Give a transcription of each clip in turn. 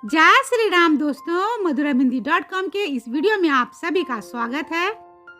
जय श्री राम दोस्तों, madhuramhindi.com के इस वीडियो में आप सभी का स्वागत है।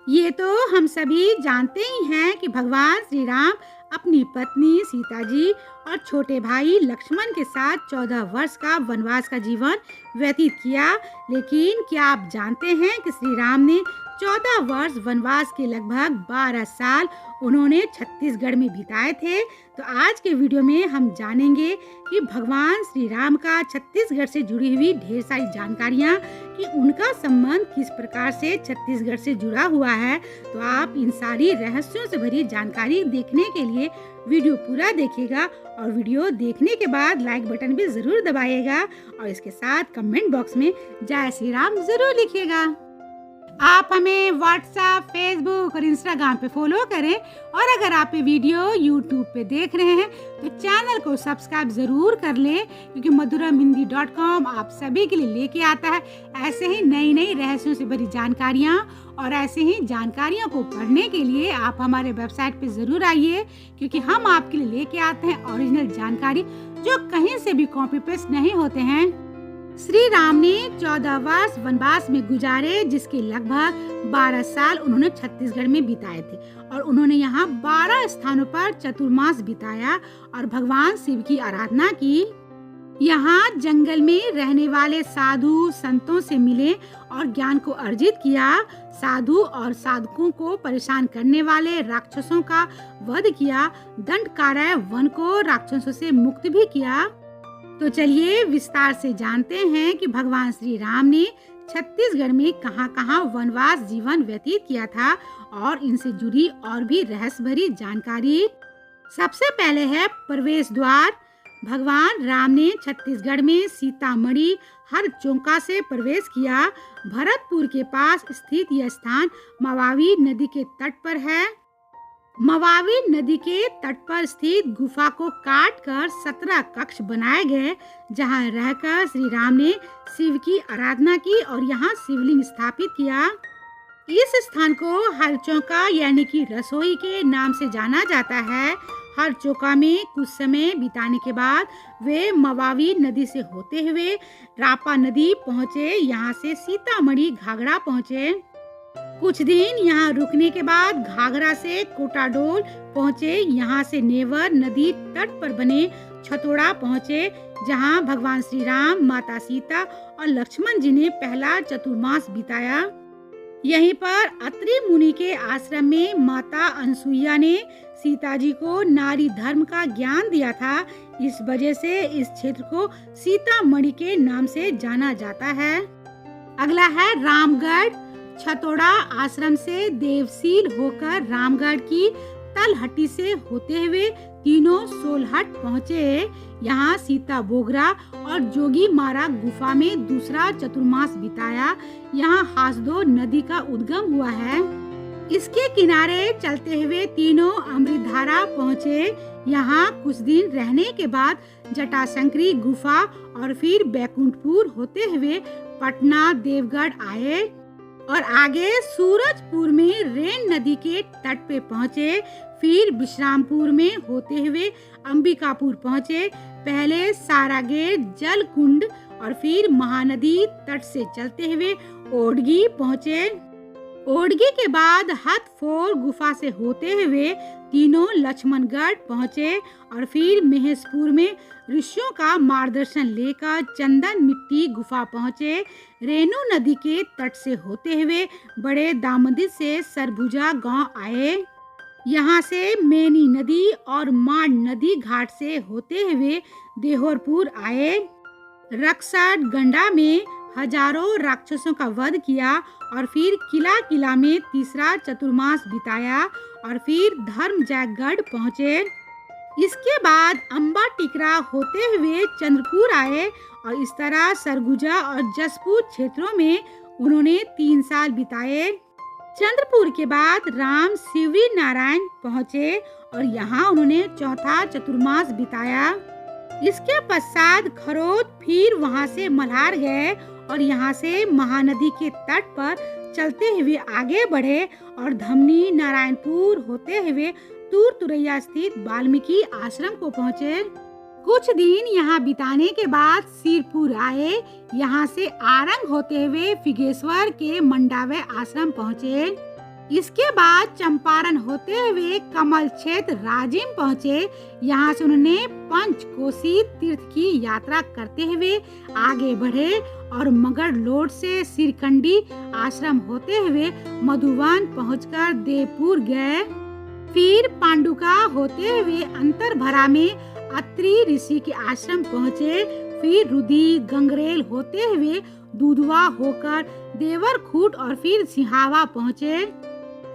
ये तो हम सभी जानते ही हैं कि भगवान श्री राम अपनी पत्नी सीता जी और छोटे भाई लक्ष्मण के साथ 14 वर्ष का वनवास का जीवन व्यतीत किया। लेकिन क्या आप जानते हैं कि श्री राम ने 14 वर्ष वनवास के लगभग 12 साल उन्होंने छत्तीसगढ़ में बिताए थे। तो आज के वीडियो में हम जानेंगे कि भगवान श्री राम का छत्तीसगढ़ से जुड़ी हुई ढेर सारी जानकारियाँ कि उनका संबंध किस प्रकार से छत्तीसगढ़ से जुड़ा हुआ है। तो आप इन सारी रहस्यों से भरी जानकारी देखने के लिए वीडियो पूरा देखिएगा और वीडियो देखने के बाद लाइक बटन भी जरूर दबाइएगा और इसके साथ कमेंट बॉक्स में जय श्री राम जरूर लिखिएगा। आप हमें व्हाट्सएप, फेसबुक और इंस्टाग्राम पे फॉलो करें और अगर आप ये वीडियो यूट्यूब पे देख रहे हैं तो चैनल को सब्सक्राइब जरूर कर लें, क्योंकि madhuramhindi.com आप सभी के लिए लेके आता है ऐसे ही नई नई रहस्यों से भरी जानकारियाँ। और ऐसे ही जानकारियों को पढ़ने के लिए आप हमारे वेबसाइट पे जरूर आइए, क्योंकि हम आपके लिए लेके आते हैं ओरिजिनल जानकारी जो कहीं से भी कॉपी पेस्ट नहीं होते हैं। श्री राम ने 14 वर्ष वनवास में गुजारे, जिसके लगभग 12 साल उन्होंने छत्तीसगढ़ में बिताए थे और उन्होंने यहाँ 12 स्थानों पर चतुर्मास बिताया और भगवान शिव की आराधना की। यहाँ जंगल में रहने वाले साधु संतों से मिले और ज्ञान को अर्जित किया। साधु और साधकों को परेशान करने वाले राक्षसों का वध किया। दंडकारण्य वन को राक्षसों से मुक्त भी किया। तो चलिए विस्तार से जानते हैं कि भगवान श्री राम ने छत्तीसगढ़ में कहां-कहां वनवास जीवन व्यतीत किया था और इनसे जुड़ी और भी रहस्य भरी जानकारी। सबसे पहले है प्रवेश द्वार। भगवान राम ने छत्तीसगढ़ में सीतामढ़ी हरचौका से प्रवेश किया। भरतपुर के पास स्थित यह स्थान मवावी नदी के तट पर है। मवावी नदी के तट पर स्थित गुफा को काटकर 17 कक्ष बनाए गए, जहां रहकर श्री राम ने शिव की आराधना की और यहां शिवलिंग स्थापित किया। इस स्थान को हरचौका यानी कि रसोई के नाम से जाना जाता है। हरचौका में कुछ समय बिताने के बाद वे मवावी नदी से होते हुए रापा नदी पहुँचे। यहाँ से सीतामढ़ी घाघरा पहुँचे। कुछ दिन यहाँ रुकने के बाद घाघरा से कोटाडोल पहुँचे। यहाँ से नेवर नदी तट पर बने छतोड़ा पहुँचे, जहाँ भगवान श्री राम, माता सीता और लक्ष्मण जी ने पहला चतुर्मास बिताया। यहीं पर अत्रि मुनि के आश्रम में माता अनसुईया ने सीता जी को नारी धर्म का ज्ञान दिया था। इस वजह से इस क्षेत्र को सीतामढ़ी के नाम से जाना जाता है। अगला है रामगढ़। छतोड़ा आश्रम से देवसील होकर रामगढ़ की तलहटी से होते हुए तीनों सोलहट पहुँचे। यहाँ सीता बोगरा और जोगी मारा गुफा में दूसरा चतुर्मास बिताया। यहाँ हासदो नदी का उद्गम हुआ है। इसके किनारे चलते हुए तीनों अमृतधारा पहुँचे। यहाँ कुछ दिन रहने के बाद जटाशंकरी गुफा और फिर बैकुंठपुर होते हुए पटना देवगढ़ आए और आगे सूरजपुर में रेन नदी के तट पे पहुँचे। फिर विश्रामपुर में होते हुए अंबिकापुर पहुँचे। पहले सारागेर जल कुंड और फिर महानदी तट से चलते हुए ओडगी पहुँचे। ओडगी के बाद हथफोर गुफा से होते हुए तीनों लक्ष्मणगढ़ पहुँचे और फिर महेशपुर में ऋषियों का मार्गदर्शन लेकर चंदन मिट्टी गुफा पहुँचे। रेणु नदी के तट से होते हुए बड़े दामोदर से सरभुजा गांव आए। यहाँ से मेनी नदी और मांड नदी घाट से होते हुए देहोरपुर आए। रक्सड गंडा में हजारों राक्षसों का वध किया और फिर किला में तीसरा चतुर्मास बिताया और फिर धर्मजयगढ़ पहुँचे। इसके बाद अम्बा टिकरा होते हुए चंद्रपुर आए और इस तरह सरगुजा और जसपुर क्षेत्रों में उन्होंने 3 साल बिताए। चंद्रपुर के बाद राम शिवरी नारायण पहुँचे और यहाँ उन्होंने चौथा चतुर्मास बिताया। इसके पश्चात खरोद, फिर वहाँ से मल्हार गए और यहाँ से महानदी के तट पर चलते हुए आगे बढ़े और धमनी नारायणपुर होते हुए तुरैया स्थित वाल्मीकि आश्रम को पहुँचे। कुछ दिन यहाँ बिताने के बाद सिरपुर आए। यहाँ से आरंग होते हुए फिगेश्वर के मंडावे आश्रम पहुँचे। इसके बाद चंपारण होते हुए कमल क्षेत्र राजिम पहुँचे। यहाँ से उन्होंने पंचकोशी तीर्थ की यात्रा करते हुए आगे बढ़े और मगध लोड से सिरकंडी आश्रम होते हुए मधुवन पहुंचकर देवपुर गए। फिर पांडुका होते हुए अंतरभरा में अत्रि ऋषि के आश्रम पहुँचे। फिर रुदी गंगरेल होते हुए दूधवा होकर देवरखूट और फिर सिहावा पहुँचे।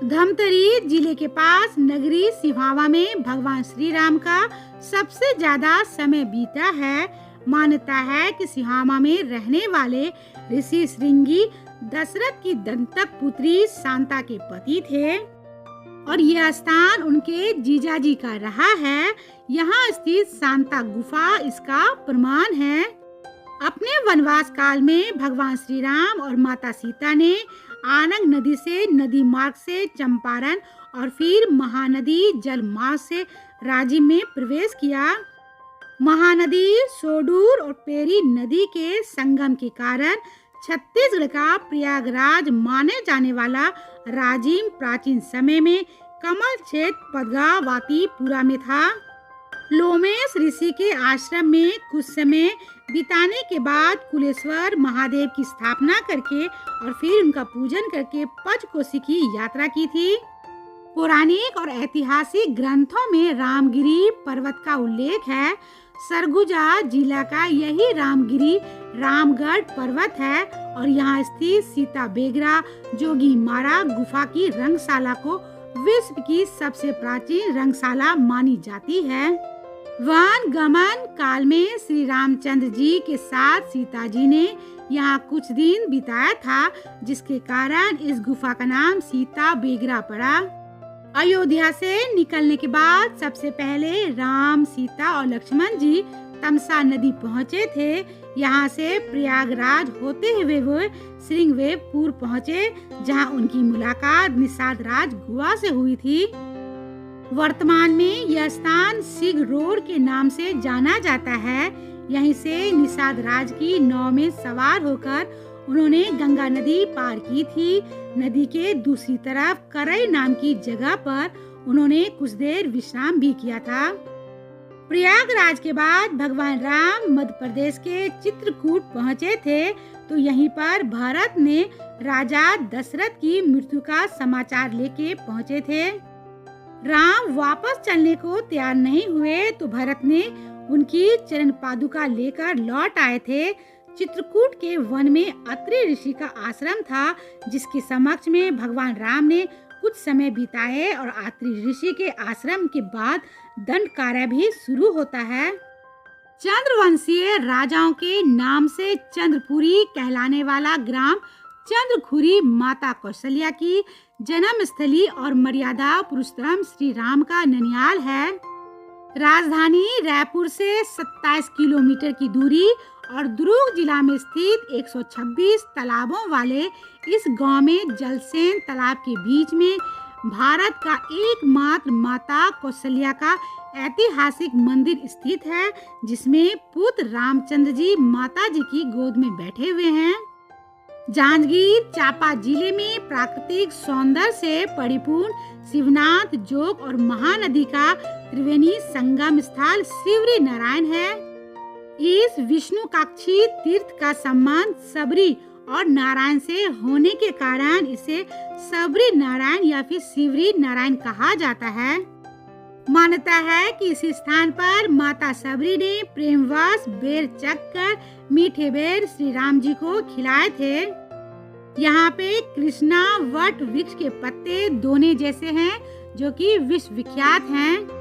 धमतरी जिले के पास नगरी सिहावा में भगवान श्री राम का सबसे ज्यादा समय बीता है। मान्यता है कि सिहावा में रहने वाले ऋषि श्रृंगी दशरथ की दंतक पुत्री शांता के पति थे और यह स्थान उनके जीजाजी का रहा है। यहाँ स्थित शांता गुफा इसका प्रमाण है। अपने वनवास काल में भगवान श्री राम और माता सीता ने आनंग नदी से नदी मार्ग से चंपारण और फिर महानदी जल मार्ग से राजिम में प्रवेश किया। महानदी सोडूर और पेरी नदी के संगम के कारण छत्तीसगढ़ का प्रयागराज माने जाने वाला राजिम प्राचीन समय में कमल क्षेत्र पदगावातीपुरा में था। लोमेश ऋषि के आश्रम में कुछ समय बिताने के बाद कुलेश्वर महादेव की स्थापना करके और फिर उनका पूजन करके पंचकोशी की यात्रा की थी। पौराणिक और ऐतिहासिक ग्रंथों में रामगिरी पर्वत का उल्लेख है। सरगुजा जिला का यही रामगिरी रामगढ़ पर्वत है और यहाँ स्थित सीता बेगरा जोगी मारा गुफा की रंगशाला को विश्व की सबसे प्राचीन रंगशाला मानी जाती है। वन गमन काल में श्री रामचंद्र जी के साथ सीता जी ने यहाँ कुछ दिन बिताया था, जिसके कारण इस गुफा का नाम सीता बेगरा पड़ा। अयोध्या से निकलने के बाद सबसे पहले राम, सीता और लक्ष्मण जी तमसा नदी पहुँचे थे। यहाँ से प्रयागराज होते हुए वो श्रृंगवेरपुर पहुँचे, जहाँ उनकी मुलाकात निषाद राज गुहा से हुई थी। वर्तमान में यह स्थान सिंह रोड के नाम से जाना जाता है। यहीं से निषाद राज की नाव में सवार होकर उन्होंने गंगा नदी पार की थी। नदी के दूसरी तरफ करई नाम की जगह पर उन्होंने कुछ देर विश्राम भी किया था। प्रयागराज के बाद भगवान राम मध्य प्रदेश के चित्रकूट पहुँचे थे, तो यहीं पर भरत ने राजा दशरथ की मृत्यु का समाचार लेके पहुँचे थे। राम वापस चलने को तैयार नहीं हुए तो भरत ने उनकी चरण पादुका लेकर लौट आए थे। चित्रकूट के वन में अत्रि ऋषि का आश्रम था, जिसके समक्ष में भगवान राम ने कुछ समय बिताए और अत्रि ऋषि के आश्रम के बाद दंड कार्य भी शुरू होता है। चंद्रवंशीय राजाओं के नाम से चंद्रपुरी कहलाने वाला ग्राम चंद्रखुरी माता कौशल्या की जन्म स्थली और मर्यादा पुरुषोत्तम श्री राम का ननिहाल है। राजधानी रायपुर से 27 किलोमीटर की दूरी और दुर्ग जिला में स्थित 126 तालाबों वाले इस गांव में जलसेन तालाब के बीच में भारत का एकमात्र माता कौशल्या का ऐतिहासिक मंदिर स्थित है, जिसमें पुत्र रामचंद्र जी माता जी की गोद में बैठे हुए हैं। जांजगीर चांपा जिले में प्राकृतिक सौंदर्य से परिपूर्ण शिवनाथ जोग और महानदी का त्रिवेणी संगम स्थल शिवरी नारायण है। इस विष्णुकाक्षी तीर्थ का संबंध सबरी और नारायण से होने के कारण इसे सबरी नारायण या फिर शिवरी नारायण कहा जाता है। मान्यता है कि इस स्थान पर माता सबरी ने प्रेमवश बेर चख कर मीठे बेर श्री राम जी को खिलाए थे। यहाँ पे कृष्णा वट वृक्ष के पत्ते दोने जैसे हैं, जो कि विश्व विख्यात हैं।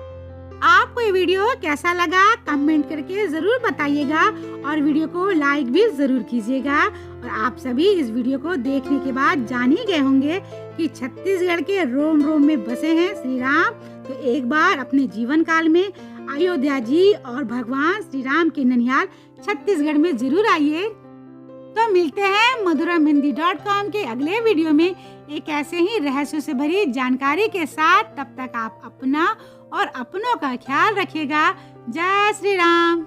आपको ये वीडियो कैसा लगा कमेंट करके जरूर बताइएगा और वीडियो को लाइक भी जरूर कीजिएगा। और आप सभी इस वीडियो को देखने के बाद जान ही गए होंगे कि छत्तीसगढ़ के रोम रोम में बसे हैं श्री राम, तो एक बार अपने जीवन काल में अयोध्या जी और भगवान श्री राम के ननिहाल छत्तीसगढ़ में जरूर आइए। तो मिलते हैं madhuramhindi.com के अगले वीडियो में एक ऐसे ही रहस्य से भरी जानकारी के साथ। तब तक आप अपना और अपनों का ख्याल रखिएगा। जय श्री राम।